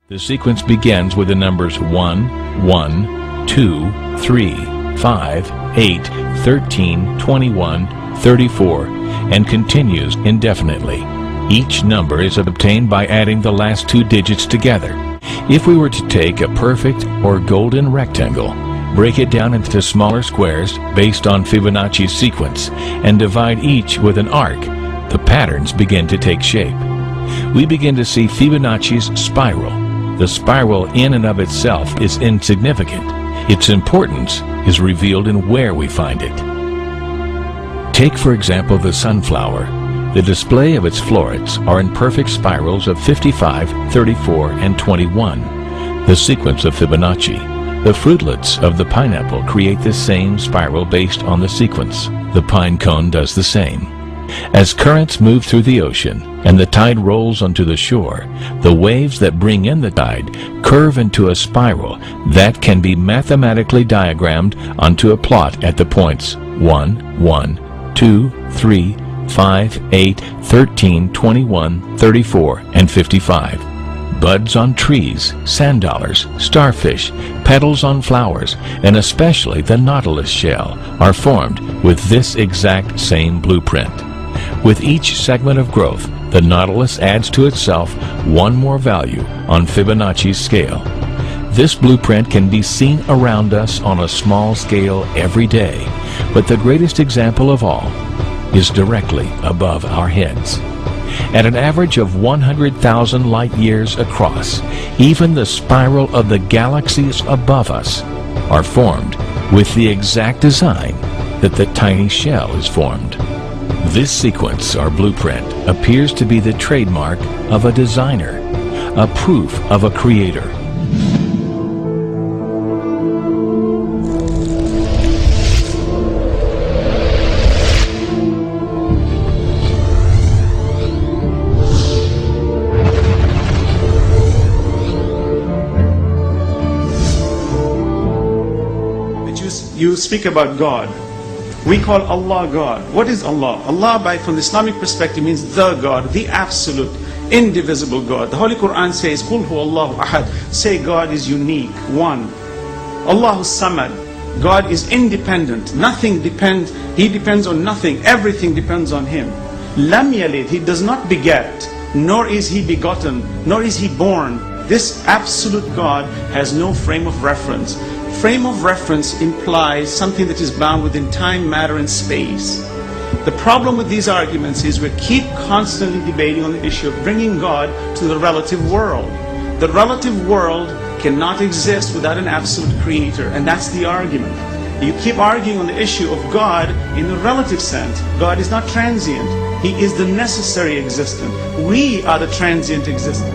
The sequence begins with the numbers 1, 1, 2, 3, 5, 8, 13, 21, 34, and continues indefinitely. Each number is obtained by adding the last two digits together. If we were to take a perfect or golden rectangle, break it down into smaller squares based on Fibonacci's sequence, and divide each with an arc, the patterns begin to take shape. We begin to see Fibonacci's spiral. The spiral in and of itself is insignificant. Its importance is revealed in where we find it. Take, for example, the sunflower. The display of its florets are in perfect spirals of 55, 34, and 21, the sequence of Fibonacci. The fruitlets of the pineapple create the same spiral based on the sequence. The pine cone does the same. As currents move through the ocean and the tide rolls onto the shore, the waves that bring in the tide curve into a spiral that can be mathematically diagrammed onto a plot at the points 1, 1, 2, 3, 5, 8, 13, 21, 34, and 55. Buds on trees, sand dollars, starfish, petals on flowers, and especially the nautilus shell are formed with this exact same blueprint. With each segment of growth, the nautilus adds to itself one more value on Fibonacci's scale. This blueprint can be seen around us on a small scale every day, but the greatest example of all is directly above our heads. At an average of 100,000 light years across, even the spiral of the galaxies above us are formed with the exact design that the tiny shell is formed. This sequence, or blueprint, appears to be the trademark of a designer, a proof of a creator. You speak about God. We call Allah God. What is Allah? Allah, from the Islamic perspective, means the God, the absolute, indivisible God. The Holy Quran says, "Qul huwa Allahu ahad." Say God is unique, one. Allahu samad. God is independent. Nothing depends. He depends on nothing. Everything depends on Him. Lam yalid. He does not beget, nor is He begotten, nor is He born. This absolute God has no frame of reference. Frame of reference implies something that is bound within time, matter, and space. The problem with these arguments is we keep constantly debating on the issue of bringing God to the relative world. The relative world cannot exist without an absolute creator, and that's the argument. You keep arguing on the issue of God in the relative sense. God is not transient. He is the necessary existent. We are the transient existent.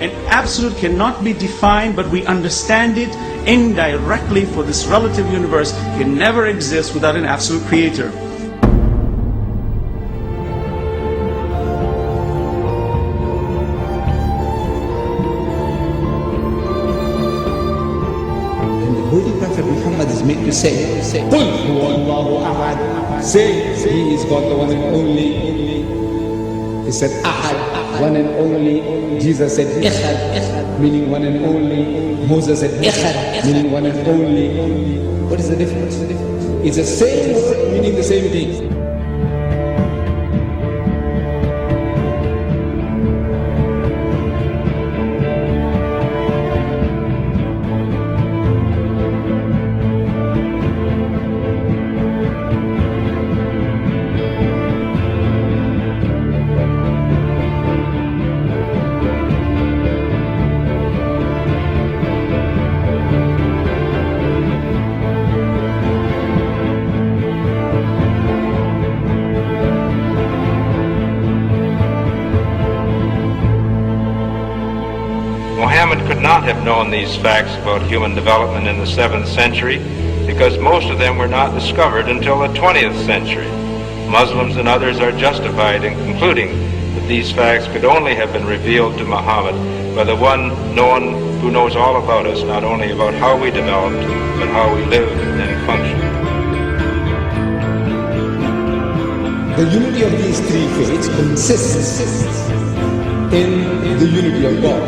And absolute cannot be defined, but we understand it indirectly, for this relative universe can never exist without an absolute creator. need to say, Qul huwallahu ahad. Say, He is God, the one and only. He said, Ahad, one and only. Jesus said, Echad, meaning one and only. Moses said, Echad, meaning one and only. What is the difference? It's the same word, meaning the same thing. Muhammad could not have known these facts about human development in the 7th century because most of them were not discovered until the 20th century. Muslims and others are justified in concluding that these facts could only have been revealed to Muhammad by the one who knows all about us, not only about how we developed, but how we lived and functioned. The unity of these three faiths consists in the unity of God.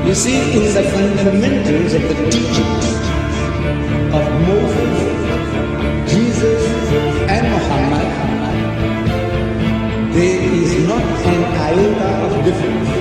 You see, in the fundamentals of the teachings of Moses, Jesus, and Muhammad, there is not an iota of difference.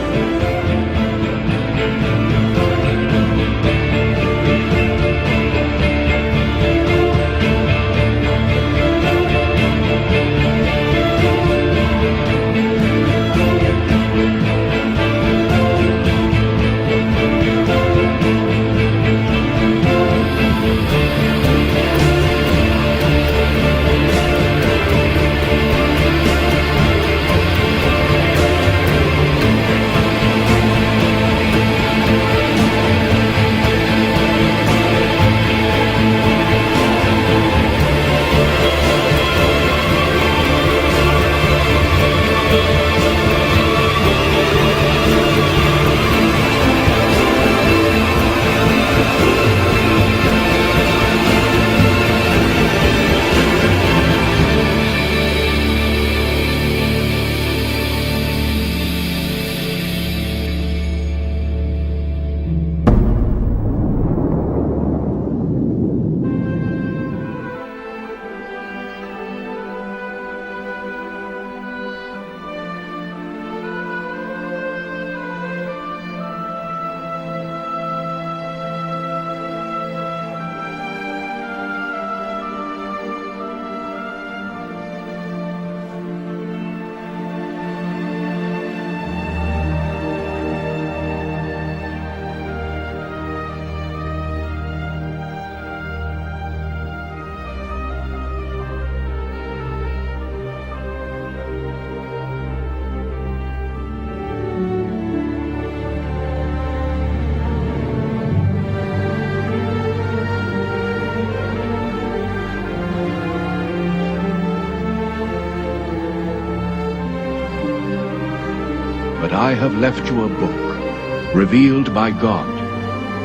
But I have left you a book, revealed by God,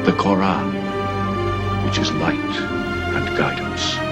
the Quran, which is light and guidance.